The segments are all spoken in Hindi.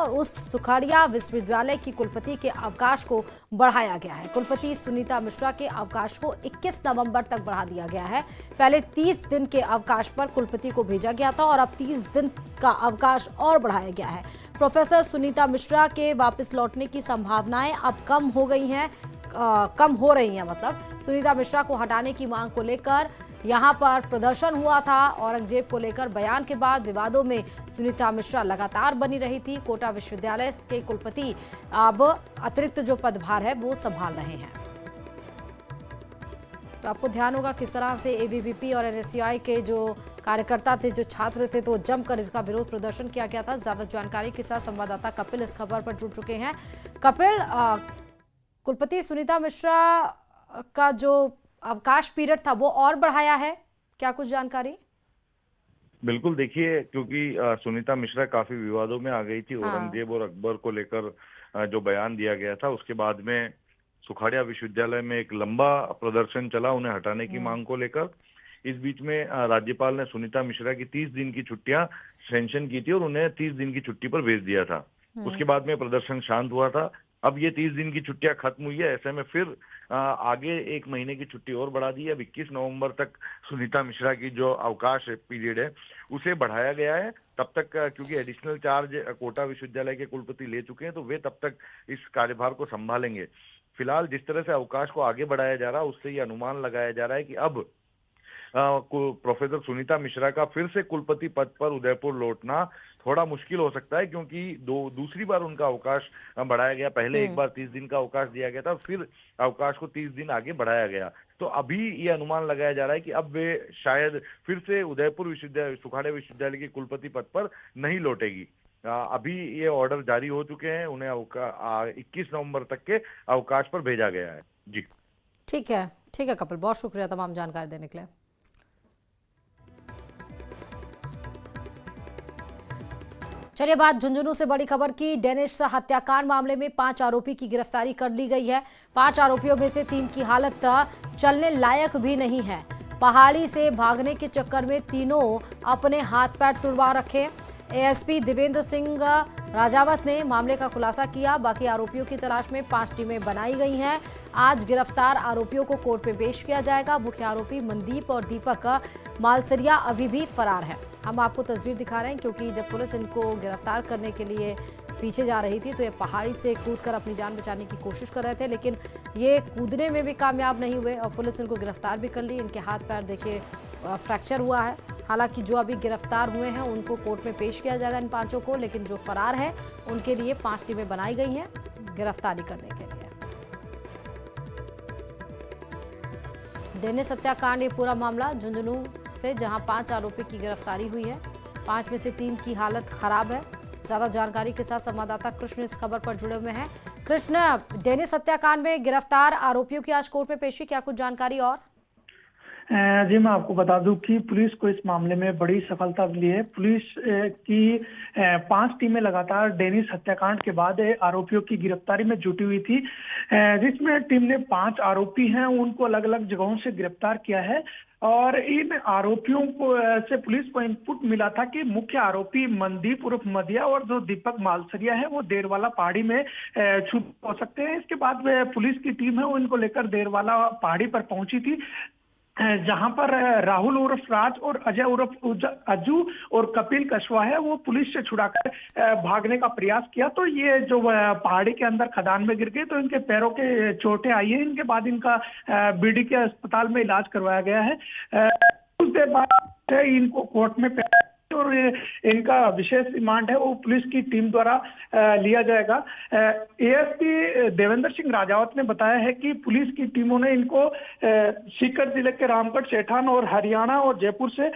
और उस सुखाड़िया विश्वविद्यालय की कुलपति के अवकाश को बढ़ाया गया है। कुलपति सुनीता मिश्रा के अवकाश को 21 नवंबर तक बढ़ा दिया गया है। पहले 30 दिन के अवकाश पर कुलपति को भेजा गया था और अब 30 दिन का अवकाश और बढ़ाया गया है। प्रोफेसर सुनीता मिश्रा के वापस लौटने की संभावनाएं अब कम हो रही हैं। मतलब सुनीता मिश्रा को हटाने की मांग को लेकर यहां पर प्रदर्शन हुआ था। औरंगजेब को लेकर बयान के बाद विवादों में सुनीता मिश्रा लगातार बनी रही थी। कोटा विश्वविद्यालय के कुलपति अब अतिरिक्त जो पदभार है वो संभाल रहे हैं। तो आपको ध्यान होगा किस तरह से एबीवीपी और एनएसयूआई के जो कार्यकर्ता थे, जो छात्र थे, तो जमकर इसका विरोध प्रदर्शन किया गया था। ज्यादा जानकारी के साथ संवाददाता कपिल इस खबर पर जुड़ चुके हैं। कपिल, कुलपति सुनीता मिश्रा का जो अवकाश पीरियड था वो और बढ़ाया है, क्या कुछ जानकारी? बिल्कुल, देखिए, क्योंकि सुनीता मिश्रा काफी विवादों में आ गई थी। औरंगजेब और अकबर को लेकर जो बयान दिया गया था, उसके बाद में सुखाड़िया विश्वविद्यालय में एक लंबा प्रदर्शन चला उन्हें हटाने की मांग को लेकर। इस बीच में राज्यपाल ने सुनीता मिश्रा की 30 दिन की छुट्टियां सैंक्शन की थी और उन्हें 30 दिन की छुट्टी पर भेज दिया था। उसके बाद में प्रदर्शन शांत हुआ था। अब ये 30 दिन की छुट्टियां खत्म हुई है, ऐसे में फिर आगे 1 महीने की छुट्टी और बढ़ा दी है। अब 21 नवंबर तक सुनीता मिश्रा की जो अवकाश पीरियड है उसे बढ़ाया गया है। तब तक क्योंकि एडिशनल चार्ज कोटा विश्वविद्यालय के कुलपति ले चुके हैं, तो वे तब तक इस कार्यभार को संभालेंगे। फिलहाल जिस तरह से अवकाश को आगे बढ़ाया जा रहा है, उससे ये अनुमान लगाया जा रहा है कि अब प्रोफेसर सुनीता मिश्रा का फिर से कुलपति पद पर उदयपुर लौटना थोड़ा मुश्किल हो सकता है, क्योंकि दूसरी बार उनका अवकाश बढ़ाया गया। पहले एक बार 30 दिन का अवकाश दिया गया था, फिर अवकाश को 30 दिन आगे बढ़ाया गया। तो अभी ये अनुमान लगाया जा रहा है कि अब वे शायद फिर से उदयपुर विश्वविद्यालय, सुखाड़िया विश्वविद्यालय की कुलपति पद पर नहीं लौटेगी। अभी ये ऑर्डर जारी हो चुके हैं, उन्हें 21 नवंबर तक के अवकाश पर भेजा गया है। जी ठीक है कपिल, बहुत शुक्रिया तमाम जानकारी देने के लिए। चलिए बात झुंझुनू से बड़ी खबर की। डेनिश हत्याकांड मामले में 5 आरोपी की गिरफ्तारी कर ली गई है। 5 आरोपियों में से 3 की हालत चलने लायक भी नहीं है। पहाड़ी से भागने के चक्कर में तीनों अपने हाथ पैर तुड़वा रखे। एएसपी देवेंद्र सिंह राजावत ने मामले का खुलासा किया। बाकी आरोपियों की तलाश में 5 टीमें बनाई गई हैं। आज गिरफ्तार आरोपियों को कोर्ट में पेश किया जाएगा। मुख्य आरोपी मनदीप और दीपक मालसरिया अभी भी फरार है। हम आपको तस्वीर दिखा रहे हैं, क्योंकि जब पुलिस इनको गिरफ्तार करने के लिए पीछे जा रही थी तो ये पहाड़ी से कूदकर अपनी जान बचाने की कोशिश कर रहे थे, लेकिन ये कूदने में भी कामयाब नहीं हुए और पुलिस इनको गिरफ्तार भी कर ली। इनके हाथ पैर देखिए फ्रैक्चर हुआ है। हालांकि जो अभी गिरफ्तार हुए हैं उनको कोर्ट में पेश किया जाएगा, इन 5 को, लेकिन जो फरार हैं उनके लिए 5 टीमें बनाई गई हैं गिरफ्तारी करने के लिए। डेनिस हत्याकांड ये पूरा मामला झुंझुनू से, जहां 5 आरोपी की गिरफ्तारी हुई है। 5 में से 3 की हालत खराब है। ज्यादा जानकारी के साथ संवाददाता कृष्ण इस खबर पर जुड़े हुए हैं। कृष्ण, डेनिस हत्याकांड में गिरफ्तार आरोपियों की आज कोर्ट में पेशी, क्या कुछ जानकारी? और जी, मैं आपको बता दूं कि पुलिस को इस मामले में बड़ी सफलता मिली है। पुलिस की 5 टीमें लगातार डेनिस हत्याकांड के बाद आरोपियों की गिरफ्तारी में जुटी हुई थी, जिसमें टीम ने 5 आरोपी हैं उनको अलग अलग जगहों से गिरफ्तार किया है। और इन आरोपियों को से पुलिस को इनपुट मिला था कि मुख्य आरोपी मनदीप उर्फ मदिया और जो दीपक मालसरिया है वो देरवाला पहाड़ी में छुप हो सकते हैं। इसके बाद पुलिस की टीम है वो इनको लेकर देरवाला पहाड़ी पर पहुंची थी, जहां पर राहुल उर्फ राज और अजय उर्फ अज्जू और कपिल कछवा है वो पुलिस से छुड़ाकर भागने का प्रयास किया। तो ये जो पहाड़ी के अंदर खदान में गिर गए, तो इनके पैरों के चोटें आई है। इनके बाद इनका बीडी के अस्पताल में इलाज करवाया गया है। कुछ देर बाद इनको कोर्ट में और इनका विशेष रिमांड है वो पुलिस की टीम द्वारा लिया जाएगा। एएसपी देवेंद्र सिंह राजावत ने बताया है कि पुलिस की टीमों ने इनको सीकर जिले के रामगढ़, सेठान और हरियाणा और जयपुर से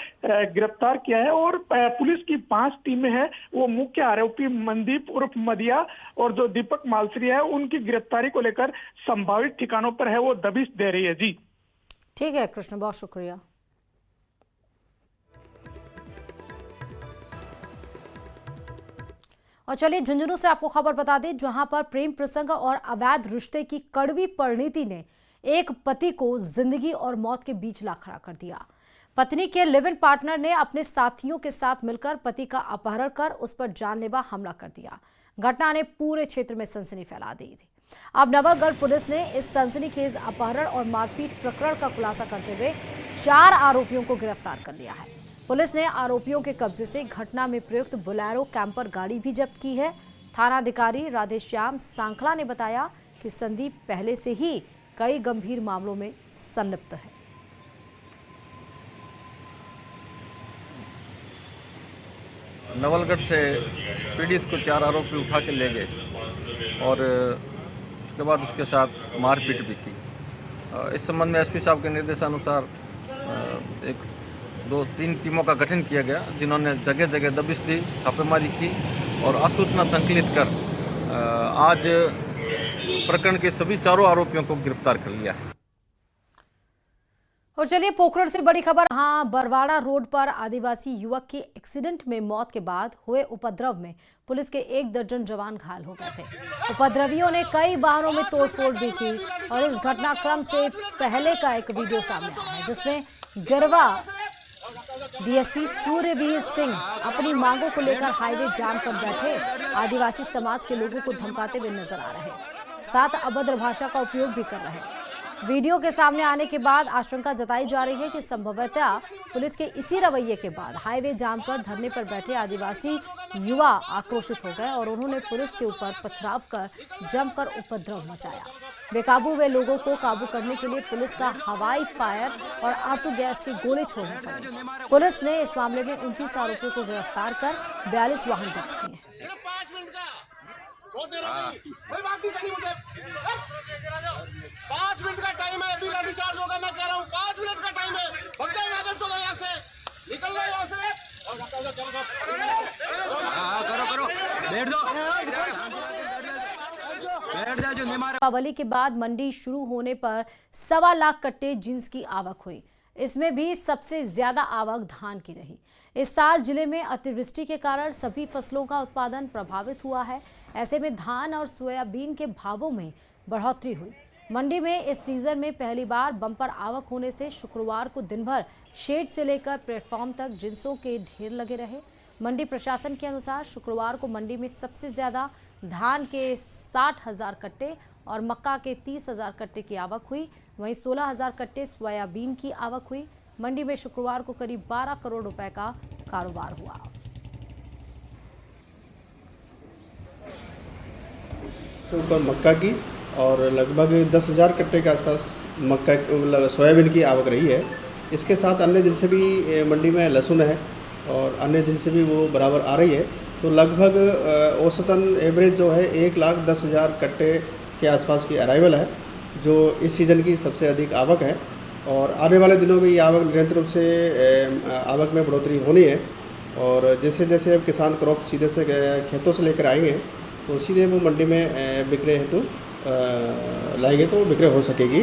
गिरफ्तार किया है। और पुलिस की 5 टीमें हैं वो मुख्य आरोपी मनदीप उर्फ मदिया और जो दीपक मालसरिया है उनकी गिरफ्तारी को लेकर संभावित ठिकानों पर है वो दबिश दे रही है। जी ठीक है कृष्ण, बहुत शुक्रिया। और चलिए झुंझुनू से आपको खबर बता दें, जहां पर प्रेम प्रसंग और अवैध रिश्ते की कड़वी परिणति ने एक पति को जिंदगी और मौत के बीच ला खड़ा कर दिया। पत्नी के लिव इन पार्टनर ने अपने साथियों के साथ मिलकर पति का अपहरण कर उस पर जानलेवा हमला कर दिया। घटना ने पूरे क्षेत्र में सनसनी फैला दी थी। अब नवलगढ़ पुलिस ने इस सनसनीखेज अपहरण और मारपीट प्रकरण का खुलासा करते हुए 4 आरोपियों को गिरफ्तार कर लिया है। पुलिस ने आरोपियों के कब्जे से घटना में प्रयुक्त बोलेरो कैंपर गाड़ी भी जब्त की है। थानाधिकारी राधेश्याम सांखला ने बताया कि संदीप पहले से ही कई गंभीर मामलों में संलिप्त है। नवलगढ़ से पीड़ित को 4 आरोपी उठा के ले गए और उसके बाद उसके साथ मारपीट भी की। इस संबंध में एसपी साहब के निर्देशानुसार 1-2-3 टीमों का गठन किया गया, जिन्होंने जगह जगह दबिश दी, छापेमारी की और आसूचना संकलित कर आज प्रकरण के सभी 4 आरोपियों को गिरफ्तार कर लिया है। और चलिए पोखरण से बड़ी खबर। हाँ, बरवाड़ा रोड पर आदिवासी युवक की एक्सीडेंट में मौत के बाद हुए उपद्रव में पुलिस के 1 दर्जन जवान घायल हो गए थे। उपद्रवियों ने कई वाहनों में तोड़फोड़ भी की और इस घटनाक्रम से पहले का एक वीडियो सामने आया है, जिसमें गिरवा डीएसपी सूर्यवीर सिंह अपनी मांगों को लेकर हाईवे जाम कर बैठे आदिवासी समाज के लोगों को धमकाते हुए नजर आ रहे हैं, साथ अभद्र भाषा का उपयोग भी कर रहे हैं। वीडियो के सामने आने के बाद आशंका जताई जा रही है कि संभवतः पुलिस के इसी रवैये के बाद हाईवे जाम कर धरने पर बैठे आदिवासी युवा आक्रोशित हो गए और उन्होंने पुलिस के ऊपर पथराव कर जमकर उपद्रव मचाया। बेकाबू हुए लोगों को काबू करने के लिए पुलिस का हवाई फायर और आंसू गैस के गोले छोड़ने पड़े। पुलिस ने इस मामले में 29 आरोपियों को गिरफ्तार कर 42 वाहन जब्त किए हैं। 5 मिनट का टाइम है, अभी गाड़ी चार्ज होगा। मैं कह रहा हूँ 5 मिनट का टाइम है। भग जाए मैडम, चलो यहाँ से, निकल लो यहाँ से। करो बैठ जाओ। दीपावली के बाद मंडी शुरू होने पर 1.25 लाख कट्टे जींस की आवक हुई। इसमें भी सबसे ज्यादा आवक धान की रही। इस साल जिले में अतिवृष्टि के कारण सभी फसलों का उत्पादन प्रभावित हुआ है। ऐसे में धान और सोयाबीन के भावों में बढ़ोतरी हुई। मंडी में इस सीजन में पहली बार बम्पर आवक होने से शुक्रवार को दिन भर शेड से लेकर प्लेटफॉर्म तक जिंसों के ढेर लगे रहे। मंडी प्रशासन के अनुसार शुक्रवार को मंडी में सबसे ज्यादा धान के 60,000 कट्टे और मक्का के 30,000 कट्टे की आवक हुई। वहीं 16,000 कट्टे सोयाबीन की आवक हुई। मंडी में शुक्रवार को करीब 12 करोड़ रुपए का कारोबार हुआ। ऊपर मक्का की और लगभग 10,000 कट्टे के आसपास मक्का सोयाबीन की आवक रही है। इसके साथ अन्य जिनसे भी मंडी में लहसुन है और अन्य जिनसे भी वो बराबर आ रही है, तो लगभग औसतन एवरेज जो है 1,10,000 कट्टे के आसपास की अराइवल है, जो इस सीज़न की सबसे अधिक आवक है। और आने वाले दिनों में ये आवक निरंतर रूप से आवक में बढ़ोतरी होनी है। और जैसे जैसे अब किसान क्रॉप सीधे से खेतों से लेकर आएंगे तो सीधे वो मंडी में बिक्रे हेतु लाएंगे तो बिक्रे हो सकेगी।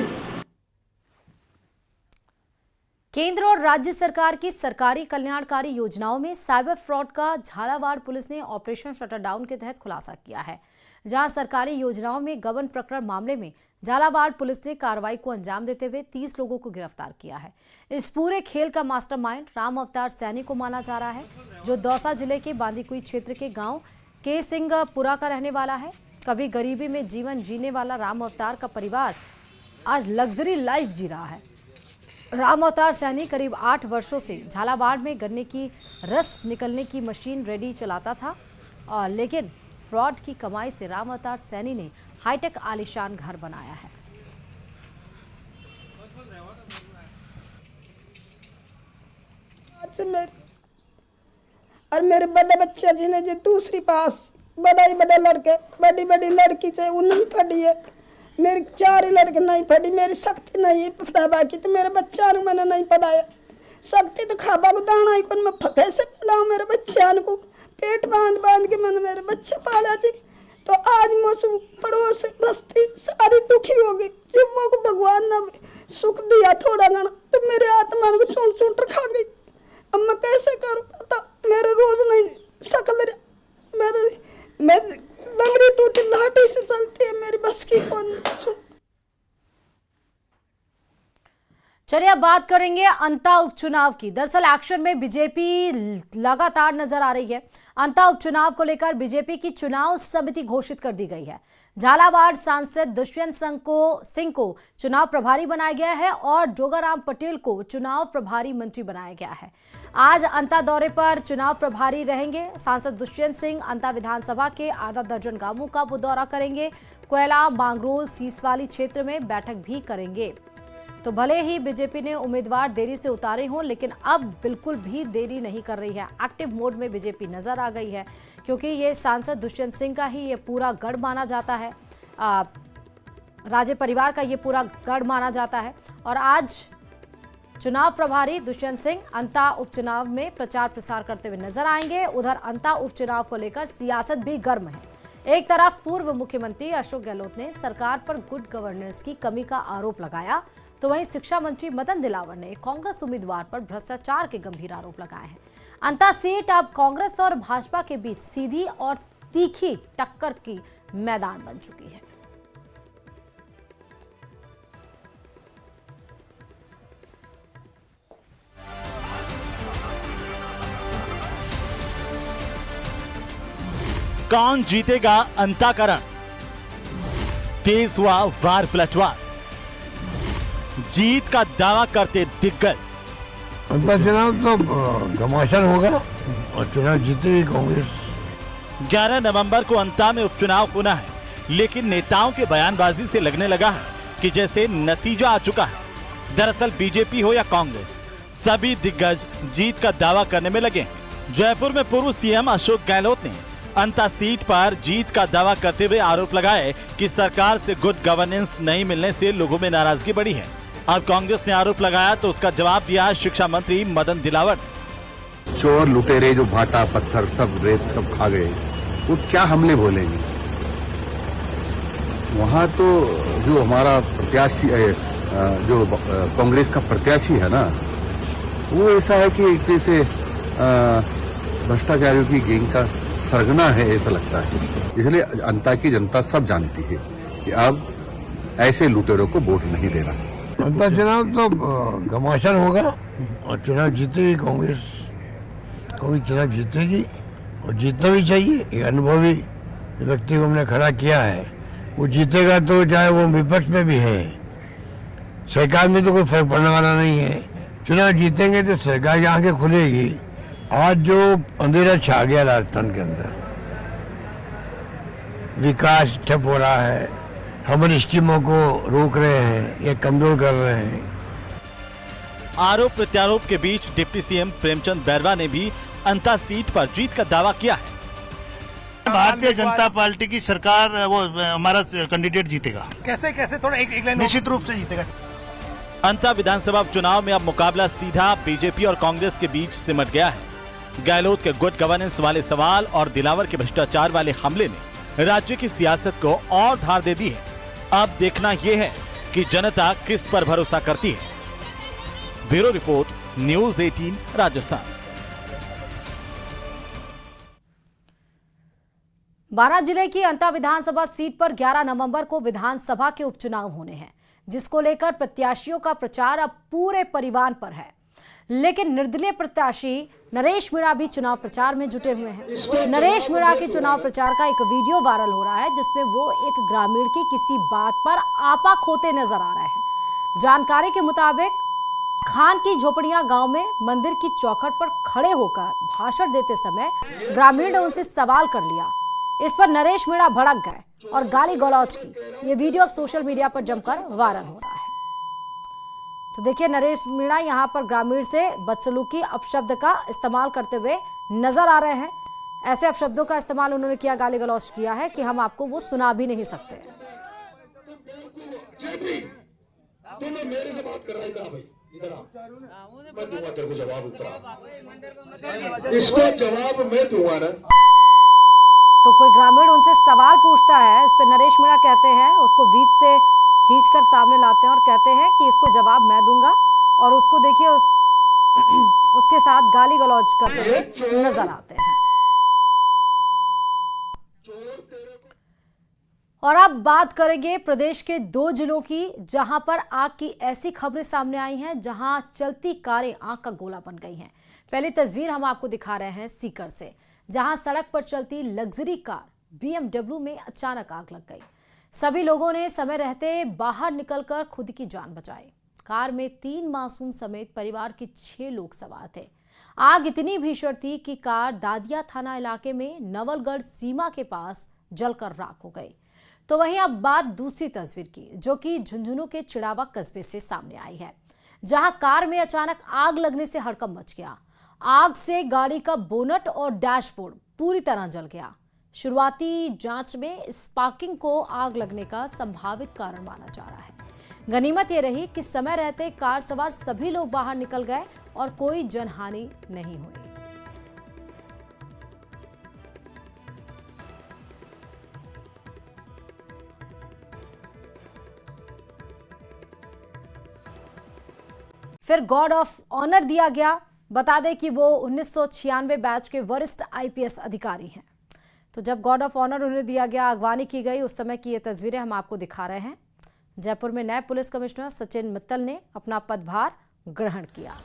केंद्र और राज्य सरकार की सरकारी कल्याणकारी योजनाओं में साइबर फ्रॉड का झालावाड़ पुलिस ने ऑपरेशन शटरडाउन के तहत खुलासा किया है। जहां सरकारी योजनाओं में गबन प्रकरण मामले में झालावाड़ पुलिस ने कार्रवाई को अंजाम देते हुए 30 लोगों को गिरफ्तार किया है। इस पूरे खेल का मास्टरमाइंड राम अवतार सैनी को माना जा रहा है, जो दौसा जिले के बांदीकुई क्षेत्र के गांव के सिंहपुरा का रहने वाला है। कभी गरीबी में जीवन जीने वाला राम अवतार का परिवार आज लग्जरी लाइफ जी रहा है। राम अवतार सैनी करीब 8 वर्षों से झालावाड़ में गन्ने की रस निकलने की मशीन रेडी चलाता था, और लेकिन फ्रॉड की कमाई से राम अवतार सैनी ने हाईटेक आलीशान घर बनाया है। और मेरे बड़े बच्चे जिन्हें जो दूसरी पास बड़े लड़के बड़ी लड़की चाहे वो नहीं पढ़ी है। मेरे 4 लड़के नहीं पढ़ी, मेरी शक्ति नहीं पढ़ा, बाकी तो मेरे बच्चा को मैंने नहीं पढ़ाया। शक्ति तो खाबा को दाना ही मैं फके से पढ़ाऊँ मेरे बच्चा को, पेट बांध के मैंने मेरे बच्चे पाला जी। तो आज मौसम पड़ोस बस्ती सारी दुखी हो गई। जब को भगवान ने सुख दिया थोड़ा घना, तो मेरे आत्मा को चूंट खा गई। अब मैं कैसे करूँ पता, मेरे रोज नहीं सकल मैं लंगड़ी टूटी लाठी से चलती है, मेरी बस की कौन। चलिए अब बात करेंगे अंता उपचुनाव की। दरअसल एक्शन में बीजेपी लगातार नजर आ रही है। अंता उपचुनाव को लेकर बीजेपी की चुनाव समिति घोषित कर दी गई है। झालावाड़ सांसद दुष्यंत सिंह को चुनाव प्रभारी बनाया गया है और जोगाराम पटेल को चुनाव प्रभारी मंत्री बनाया गया है। आज अंता दौरे पर चुनाव प्रभारी रहेंगे सांसद दुष्यंत सिंह। अंता विधानसभा के आधा दर्जन गांवों का वो दौरा करेंगे। कोयला, मांगरोल, सीसवाली क्षेत्र में बैठक भी करेंगे। तो भले ही बीजेपी ने उम्मीदवार देरी से उतारे हों, लेकिन अब बिल्कुल भी देरी नहीं कर रही है। एक्टिव मोड में बीजेपी नजर आ गई है, क्योंकि ये सांसद दुष्यंत सिंह का ही ये पूरा गढ़ माना जाता है। राजे परिवार का ये पूरा गढ़ माना जाता है। और आज चुनाव प्रभारी दुष्यंत सिंह अंता उपचुनाव में प्रचार प्रसार करते हुए नजर आएंगे। उधर अंता उपचुनाव को लेकर सियासत भी गर्म है। एक तरफ पूर्व मुख्यमंत्री अशोक गहलोत ने सरकार पर गुड गवर्नेंस की कमी का आरोप लगाया, तो वहीं शिक्षा मंत्री मदन दिलावर ने कांग्रेस उम्मीदवार पर भ्रष्टाचार के गंभीर आरोप लगाए हैं। अंता सीट अब कांग्रेस और भाजपा के बीच सीधी और तीखी टक्कर की मैदान बन चुकी है। कौन जीतेगा अंताकरण? तेज हुआ वार पलटवार। जीत का दावा करते दिग्गज। अंता चुनाव तो घमासान होगा और चुनाव जीतेगी कांग्रेस। 11 नवंबर को अंता में उपचुनाव होना है, लेकिन नेताओं के बयानबाजी से लगने लगा है कि जैसे नतीजा आ चुका है। दरअसल बीजेपी हो या कांग्रेस, सभी दिग्गज जीत का दावा करने में लगे हैं। जयपुर में पूर्व सीएम अशोक गहलोत ने अंता सीट पर जीत का दावा करते हुए आरोप लगाए कि सरकार से गुड गवर्नेंस नहीं मिलने से लोगों में नाराजगी बढ़ी है। अब कांग्रेस ने आरोप लगाया तो उसका जवाब दिया शिक्षा मंत्री मदन दिलावर। चोर लुटेरे जो भाटा पत्थर सब रेत सब खा गए, वो क्या हमले बोलेंगे? वहां तो जो हमारा प्रत्याशी जो कांग्रेस का प्रत्याशी है ना, वो ऐसा है कि एक जैसे भ्रष्टाचारियों की गैंग का सरगना है, ऐसा लगता है। इसलिए अंता की जनता सब जानती है कि अब ऐसे लुटेरों को वोट नहीं देना। अंता चुनाव तो घमासान होगा और चुनाव जीतेगी कांग्रेस। चुनाव जीतेगी और जीतना भी चाहिए। एक अनुभवी व्यक्ति को हमने खड़ा किया है, वो जीतेगा तो चाहे वो विपक्ष में भी है, सरकार में तो कोई फर्क पड़ने वाला नहीं है। चुनाव जीतेंगे तो सरकार की आंखें खुलेगी। आज जो अंधेरा छा गया राजस्थान के अंदर, विकास ठप हो रहा है, हमारी स्कीमों को रोक रहे हैं या कमजोर कर रहे हैं। आरोप प्रत्यारोप के बीच डिप्टी सीएम प्रेमचंद बैरवा ने भी अंता सीट पर जीत का दावा किया है। भारतीय जनता पार्टी की सरकार, वो हमारा कैंडिडेट जीतेगा। कैसे थोड़ा एक लाइन। निश्चित रूप से जीतेगा। अंता विधानसभा चुनाव में अब मुकाबला सीधा बीजेपी और कांग्रेस के बीच सिमट गया है। गहलोत के गुड गवर्नेंस वाले सवाल और दिलावर के भ्रष्टाचार वाले हमले ने राज्य की सियासत को और धार दे दी है। अब देखना यह है कि जनता किस पर भरोसा करती है। Bureau report, news 18 Rajasthan. 12 जिले की अंता विधानसभा सीट पर 11 नवंबर को विधानसभा के उपचुनाव होने हैं, जिसको लेकर प्रत्याशियों का प्रचार अब पूरे परिवार पर है। लेकिन निर्दलीय प्रत्याशी नरेश मीणा भी चुनाव प्रचार में जुटे हुए हैं। नरेश मीणा के चुनाव प्रचार का एक वीडियो वायरल हो रहा है, जिसमें वो एक ग्रामीण की किसी बात पर आपा खोते नजर आ रहे हैं। जानकारी के मुताबिक खान की झोपड़ियां गांव में मंदिर की चौखट पर खड़े होकर भाषण देते समय ग्रामीण ने उनसे सवाल कर लिया। इस पर नरेश मीणा भड़क गए और गाली गलौज की। ये वीडियो अब सोशल मीडिया पर जमकर वायरल हो रहा है। तो देखिए, नरेश मीणा यहाँ पर ग्रामीण से बदसलूकी अपशब्द का इस्तेमाल करते हुए नजर आ रहे हैं। ऐसे अपशब्दों का इस्तेमाल उन्होंने किया, गाली गलौज किया है कि हम आपको वो सुना भी नहीं सकते। मेरे से बात कर रहा है, इधर आ, मैं दूंगा तेरे को जवाब। इसका जवाब मैं दूंगा ना। तो कोई ग्रामीण उनसे सवाल पूछता है, इस पे नरेश मीणा कहते हैं, उसको बीच से खींचकर सामने लाते हैं और कहते हैं कि इसको जवाब मैं दूंगा। और उसको देखिए, उसके साथ गाली गलौज करते हुए नजर आते हैं। और अब बात करेंगे प्रदेश के 2 जिलों की, जहां पर आग की ऐसी खबरें सामने आई हैं जहां चलती कारें आग का गोला बन गई हैं। पहली तस्वीर हम आपको दिखा रहे हैं सीकर से, जहां सड़क पर चलती लग्जरी कार BMW में अचानक आग लग गई। सभी लोगों ने समय रहते बाहर निकलकर खुद की जान बचाई। कार में 3 मासूम समेत परिवार के 6 लोग सवार थे। आग इतनी भीषण थी कि कार दादिया थाना इलाके में नवलगढ़ सीमा के पास जलकर राख हो गई। तो वहीं अब बात दूसरी तस्वीर की, जो कि झुंझुनू के चिड़ावा कस्बे से सामने आई है, जहां कार में अचानक आग लगने से हड़कंप मच गया। आग से गाड़ी का बोनट और डैशबोर्ड पूरी तरह जल गया। शुरुआती जांच में स्पार्किंग को आग लगने का संभावित कारण माना जा रहा है। गनीमत ये रही कि समय रहते कार सवार सभी लोग बाहर निकल गए और कोई जनहानि नहीं हुई। फिर गॉर्ड ऑफ ऑनर दिया गया। बता दें कि वो 1996 बैच के वरिष्ठ IPS अधिकारी हैं। तो जब गॉर्ड ऑफ ऑनर उन्हें दिया गया, अगवानी की गई, उस समय की ये तस्वीरें हम आपको दिखा रहे हैं। जयपुर में नए पुलिस कमिश्नर सचिन मित्तल ने अपना पदभार ग्रहण किया।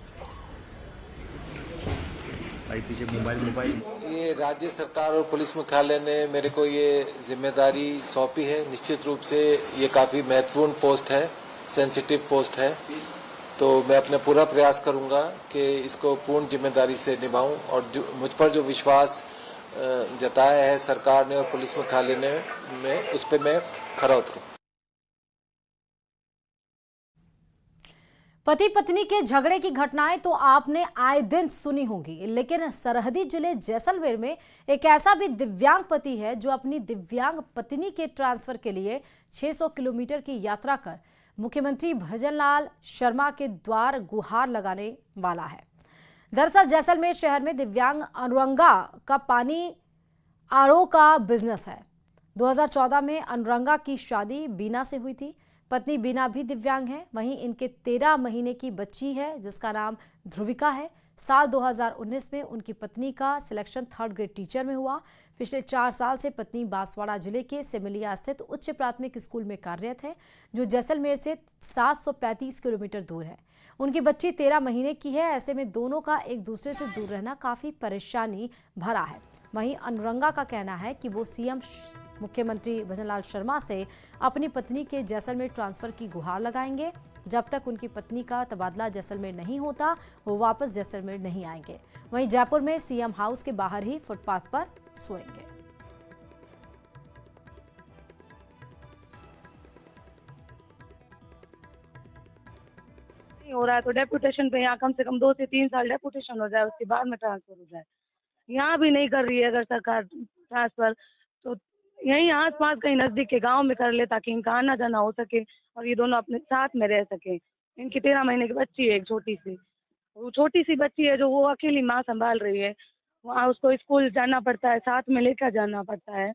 ये राज्य सरकार और पुलिस मुख्यालय ने मेरे को ये जिम्मेदारी सौंपी है। निश्चित रूप से ये काफी महत्वपूर्ण पोस्ट है, सेंसिटिव पोस्ट है, तो मैं अपना पूरा प्रयास करूंगा कि इसको पूर्ण जिम्मेदारी से निभाऊं और मुझ पर जो विश्वास जताया है सरकार ने और पुलिस मुख्यालय ने उस पर मैं खरा उतरूं। पति पत्नी के झगड़े की घटनाएं तो आपने आए दिन सुनी होंगी, लेकिन सरहदी जिले जैसलमेर में एक ऐसा भी दिव्यांग पति है जो अपनी दिव्यांग पत्नी के ट्रांसफर के लिए 600 किलोमीटर की यात्रा कर मुख्यमंत्री भजनलाल शर्मा के द्वार गुहार लगाने वाला है। दरअसल जैसलमेर शहर में दिव्यांग अनुरंगा का पानी RO का बिजनेस है। 2014 में अनुरंगा की शादी बीना से हुई थी। पत्नी बीना भी दिव्यांग है। वहीं इनके 13 महीने की बच्ची है जिसका नाम ध्रुविका है। साल 2019 में उनकी पत्नी का सिलेक्शन 3rd ग्रेड टीचर में हुआ। पिछले 4 साल से पत्नी बांसवाड़ा जिले के सिमलिया स्थित उच्च प्राथमिक स्कूल में कार्यरत है, जो जैसलमेर से 735 किलोमीटर दूर है। उनकी बच्ची 13 महीने की है। ऐसे में दोनों का एक दूसरे से दूर रहना काफी परेशानी भरा है। वहीं अनुरंगा का कहना है कि वो CM मुख्यमंत्री भजनलाल शर्मा से अपनी पत्नी के जैसलमेर ट्रांसफर की गुहार लगाएंगे। जब तक उनकी पत्नी का तबादला जैसलमेर नहीं होता, वो वापस जैसलमेर नहीं आएंगे। वहीं जयपुर में CM हाउस के बाहर ही फुटपाथ पर सोएंगे। हो रहा है तो डेपुटेशन पे यहाँ कम से कम 2 से 3 साल डेपुटेशन हो जाए, उसके बाद में ट्रांसफर हो जाए। यहाँ भी नहीं कर रही है अगर सरकार ट्रांसफर, तो यहीं आस पास कहीं नजदीक के गांव में कर ले ताकि इनका आना जाना हो सके और ये दोनों अपने साथ में रह सके। इनकी 13 महीने की बच्ची है, एक छोटी सी बच्ची है जो वो अकेली माँ संभाल रही है। वहाँ उसको स्कूल जाना पड़ता है, साथ में लेकर जाना पड़ता है।